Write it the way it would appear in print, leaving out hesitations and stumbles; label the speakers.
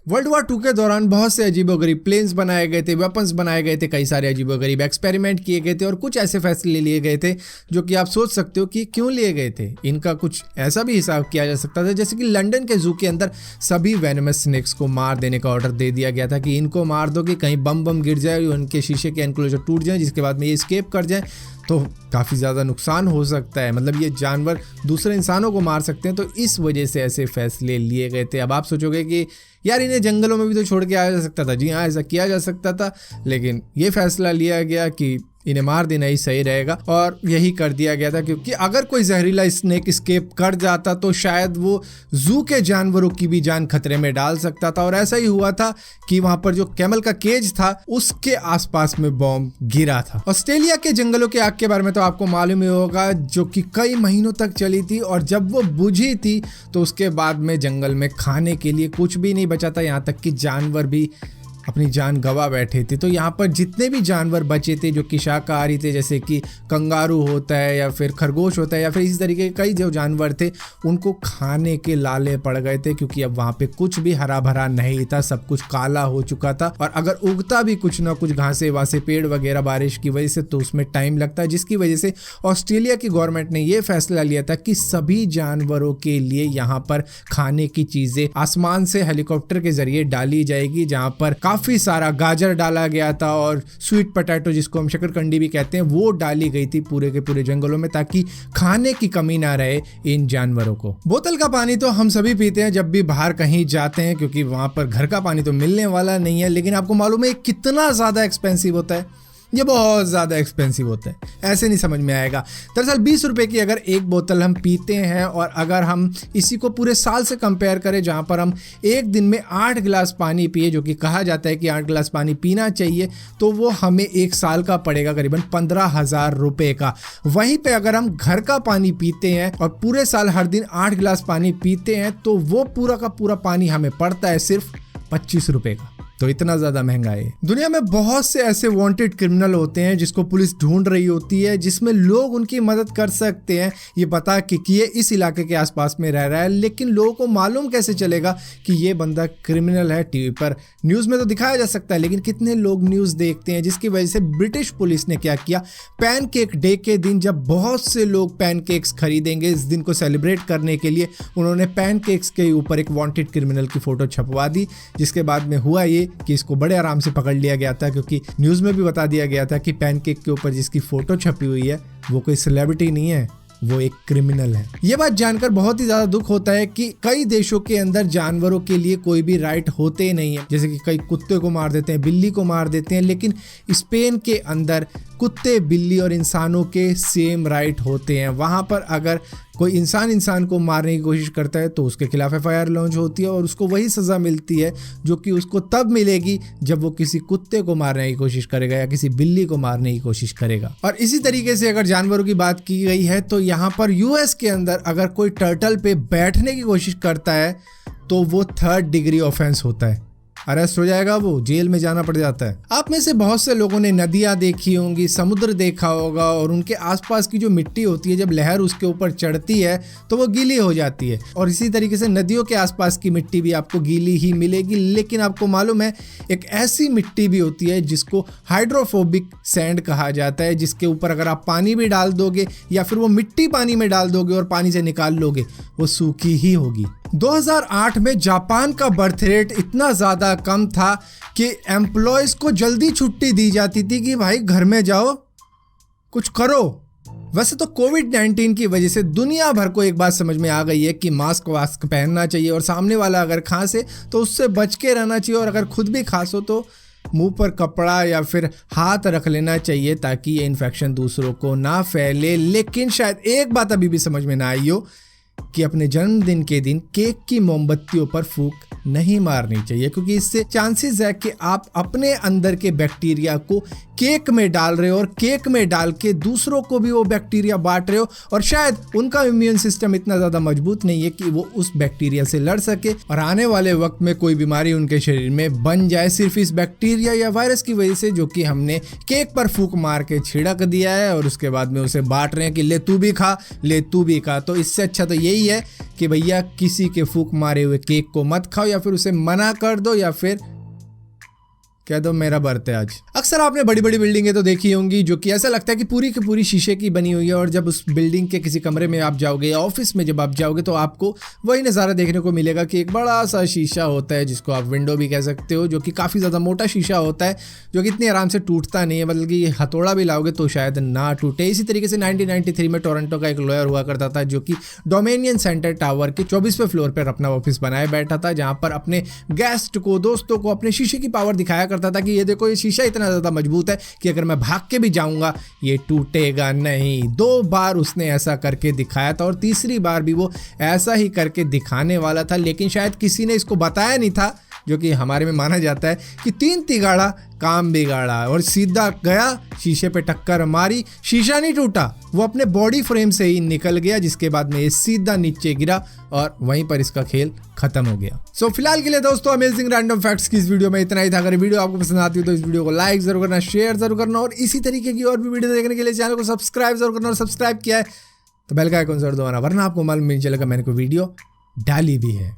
Speaker 1: World war 2 के दौरान बहुत से अजीबोगरीब प्लेन्स बनाए गए थे, वेपन्स बनाए गए थे, कई सारे अजीबोगरीब एक्सपेरिमेंट किए गए थे और कुछ ऐसे फैसले लिए गए थे जो कि आप सोच सकते हो कि क्यों लिए गए थे। इनका कुछ ऐसा भी हिसाब किया जा सकता था जैसे कि लंदन के जू के अंदर सभी वेनमस स्नेक्स को मार देने का ऑर्डर दे दिया गया था कि इनको मार दो कि कहीं बम गिर जाए, उनके शीशे के एनक्लोजर टूट जाए, जिसके बाद में ये स्केप कर जाए तो काफ़ी ज़्यादा नुकसान हो सकता है। मतलब ये जानवर दूसरे इंसानों को मार सकते हैं, तो इस वजह से ऐसे फैसले लिए गए थे। अब आप सोचोगे कि यार इन्हें जंगलों में भी तो छोड़ के आया जा सकता था। जी हाँ, ऐसा किया जा सकता था, लेकिन ये फैसला लिया गया कि इन्हें मार देना ही सही रहेगा और यही कर दिया गया था, क्योंकि अगर कोई जहरीला स्नेक स्केप कर जाता तो शायद वो जू के जानवरों की भी जान खतरे में डाल सकता था। और ऐसा ही हुआ था कि वहां पर जो कैमल का केज था उसके आसपास में बॉम्ब गिरा था। ऑस्ट्रेलिया के जंगलों की आग के बारे में तो आपको मालूम ही होगा, जो कि कई महीनों तक चली थी और जब वो बुझी थी तो उसके बाद में जंगल में खाने के लिए कुछ भी नहीं बचा था, यहाँ तक कि जानवर भी अपनी जान गवा बैठे थे। तो यहाँ पर जितने भी जानवर बचे थे जो कि शाकाहारी थे, जैसे कि कंगारू होता है या फिर खरगोश होता है या फिर इसी तरीके के कई जो जानवर थे, उनको खाने के लाले पड़ गए थे, क्योंकि अब वहाँ पे कुछ भी हरा भरा नहीं था, सब कुछ काला हो चुका था। और अगर उगता भी कुछ ना कुछ घासे वासे पेड़ वगैरह बारिश की वजह से, तो उसमें टाइम लगता है, जिसकी वजह से ऑस्ट्रेलिया की गवर्नमेंट ने यह फैसला लिया था कि सभी जानवरों के लिए यहाँ पर खाने की चीजें आसमान से हेलीकॉप्टर के जरिए डाली जाएगी, जहाँ पर काफी सारा गाजर डाला गया था और स्वीट पोटैटो, जिसको हम शकरकंडी भी कहते हैं, वो डाली गई थी पूरे के पूरे जंगलों में, ताकि खाने की कमी ना रहे इन जानवरों को। बोतल का पानी तो हम सभी पीते हैं जब भी बाहर कहीं जाते हैं, क्योंकि वहां पर घर का पानी तो मिलने वाला नहीं है। लेकिन आपको मालूम है कितना ज्यादा एक्सपेंसिव होता है? ये बहुत ज़्यादा एक्सपेंसिव होता है, ऐसे नहीं समझ में आएगा। दरअसल 20 रुपए की अगर एक बोतल हम पीते हैं और अगर हम इसी को पूरे साल से कंपेयर करें, जहाँ पर हम एक दिन में 8 गिलास पानी पिए, जो कि कहा जाता है कि 8 गिलास पानी पीना चाहिए, तो वो हमें एक साल का पड़ेगा करीबन 15,000 रुपये का। वहीं पे अगर हम घर का पानी पीते हैं और पूरे साल हर दिन 8 गिलास पानी पीते हैं, तो वो पूरा का पूरा पानी हमें पड़ता है सिर्फ 25 रुपये का। तो इतना ज्यादा महंगा है। दुनिया में बहुत से ऐसे वांटेड क्रिमिनल होते हैं जिसको पुलिस ढूंढ रही होती है, जिसमें लोग उनकी मदद कर सकते हैं ये बता कि ये इस इलाके के आसपास में रह रहा है। लेकिन लोगों को मालूम कैसे चलेगा कि ये बंदा क्रिमिनल है? टीवी पर न्यूज में तो दिखाया जा सकता है, लेकिन कितने लोग न्यूज देखते हैं? जिसकी वजह से ब्रिटिश पुलिस ने क्या किया, पैनकेक डे के दिन जब बहुत से लोग पैनकेक्स खरीदेंगे, इस दिन को सेलिब्रेट करने के लिए उन्होंने पैनकेक्स के ऊपर एक वांटेड क्रिमिनल की फोटो छपवा दी। जिसके बाद में हुआ ये कि इसको बड़े आराम से पकड़ लिया गया था, क्योंकि न्यूज़ में भी बता दिया गया था कि पैनकेक के ऊपर जिसकी फोटो छपी हुई है वो कोई सेलिब्रिटी नहीं है, वो एक क्रिमिनल है। ये बात जानकर बहुत ही ज्यादा दुख होता है कि कई देशों के अंदर जानवरों के लिए कोई भी राइट होते ही नहीं है। जैसे कि कई कुत्ते को मार देते हैं, बिल्ली को मार देते हैं, लेकिन स्पेन के अंदर कुत्ते, बिल्ली और इंसानों के सेम राइट होते हैं। वहां पर अगर कोई इंसान को मारने की कोशिश करता है तो उसके खिलाफ FIR लॉन्च होती है और उसको वही सजा मिलती है जो कि उसको तब मिलेगी जब वो किसी कुत्ते को मारने की कोशिश करेगा या किसी बिल्ली को मारने की कोशिश करेगा। और इसी तरीके से अगर जानवरों की बात की गई है तो यहाँ पर US के अंदर अगर कोई टर्टल पे बैठने की कोशिश करता है तो वो 3rd डिग्री ऑफेंस होता है, अरेस्ट हो जाएगा, वो जेल में जाना पड़ जाता है। आप में से बहुत से लोगों ने नदियां देखी होंगी, समुद्र देखा होगा, और उनके आसपास की जो मिट्टी होती है जब लहर उसके ऊपर चढ़ती है तो वो गीली हो जाती है। और इसी तरीके से नदियों के आसपास की मिट्टी भी आपको गीली ही मिलेगी। लेकिन आपको मालूम है एक ऐसी मिट्टी भी होती है जिसको हाइड्रोफोबिक सैंड कहा जाता है, जिसके ऊपर अगर आप पानी भी डाल दोगे या फिर वो मिट्टी पानी में डाल दोगे और पानी से निकाल लोगे, वो सूखी ही होगी। 2008 में जापान का बर्थ रेट इतना ज़्यादा कम था कि एम्प्लॉयज़ को जल्दी छुट्टी दी जाती थी कि भाई घर में जाओ, कुछ करो। वैसे तो कोविड-19 की वजह से दुनिया भर को एक बात समझ में आ गई है कि मास्क पहनना चाहिए और सामने वाला अगर खांसे तो उससे बच के रहना चाहिए, और अगर खुद भी खांसो तो मुंह पर कपड़ा या फिर हाथ रख लेना चाहिए ताकि ये इन्फेक्शन दूसरों को ना फैले। लेकिन शायद एक बात अभी भी समझ में ना आई हो कि अपने जन्मदिन के दिन केक की मोमबत्तियों पर फूंक नहीं मारनी चाहिए, क्योंकि इससे चांसेस है कि आप अपने अंदर के बैक्टीरिया को केक में डाल रहे हो और केक में डाल के दूसरों को भी वो बैक्टीरिया बांट रहे हो, और शायद उनका इम्यून सिस्टम इतना ज़्यादा मजबूत नहीं है कि वो उस बैक्टीरिया से लड़ सके और आने वाले वक्त में कोई बीमारी उनके शरीर में बन जाए सिर्फ इस बैक्टीरिया या वायरस की वजह से, जो कि हमने केक पर फूंक मार के छिड़क दिया है और उसके बाद में उसे बांट रहे हैं कि ले तू भी खा, ले तू भी खा। तो इससे अच्छा तो यही है कि भैया किसी के फूंक मारे हुए केक को मत खाओ, या फिर उसे मना कर दो, या फिर कह दो मेरा बर्थडे आज। अक्सर आपने बड़ी बड़ी बिल्डिंगें तो देखी होंगी जो कि ऐसा लगता है कि पूरी की पूरी शीशे की बनी हुई है, और जब उस बिल्डिंग के किसी कमरे में आप जाओगे या ऑफिस में जब आप जाओगे तो आपको वही नज़ारा देखने को मिलेगा कि एक बड़ा सा शीशा होता है जिसको आप विंडो भी कह सकते हो, जो कि काफ़ी ज़्यादा मोटा शीशा होता है, जो कि इतनी आराम से टूटता नहीं है, मतलब कि हथौड़ा भी लाओगे तो शायद ना टूटे। इसी तरीके से 1993 में टोरंटो का एक लॉयर हुआ करता था जो कि डोमेनियन सेंटर टावर के 24वें फ्लोर पर अपना ऑफिस बनाए बैठा था, जहाँ पर अपने गेस्ट को, दोस्तों को अपने शीशे की पावर दिखाया करता था कि ये देखो ये शीशा इतना ज़्यादा मजबूत है कि अगर मैं भाग के भी जाऊंगा ये टूटेगा नहीं। 2 बार उसने ऐसा करके दिखाया था और तीसरी बार भी वो ऐसा ही करके दिखाने वाला था, लेकिन शायद किसी ने इसको बताया नहीं था, जो कि हमारे में माना जाता है कि 3 तिगाड़ा काम बिगाड़ा, और सीधा गया शीशे पे टक्कर मारी, शीशा नहीं टूटा, वो अपने बॉडी फ्रेम से ही निकल गया, जिसके बाद में ये सीधा नीचे गिरा और वहीं पर इसका खेल खत्म हो गया। सो फिलहाल के लिए दोस्तों अमेजिंग रैंडम फैक्ट्स की इस वीडियो में इतना ही था। अगर वीडियो आपको पसंद आती हो तो इस वीडियो को लाइक जरूर करना, शेयर जरूर करना, और इसी तरीके की और भी वीडियो देखने के लिए चैनल को सब्सक्राइब जरूर करना, और सब्सक्राइब किया है तो बेल का आइकन जरूर दबाना, वरना आपको मालूम नहीं चलेगा मैंने कोई वीडियो डाली भी है।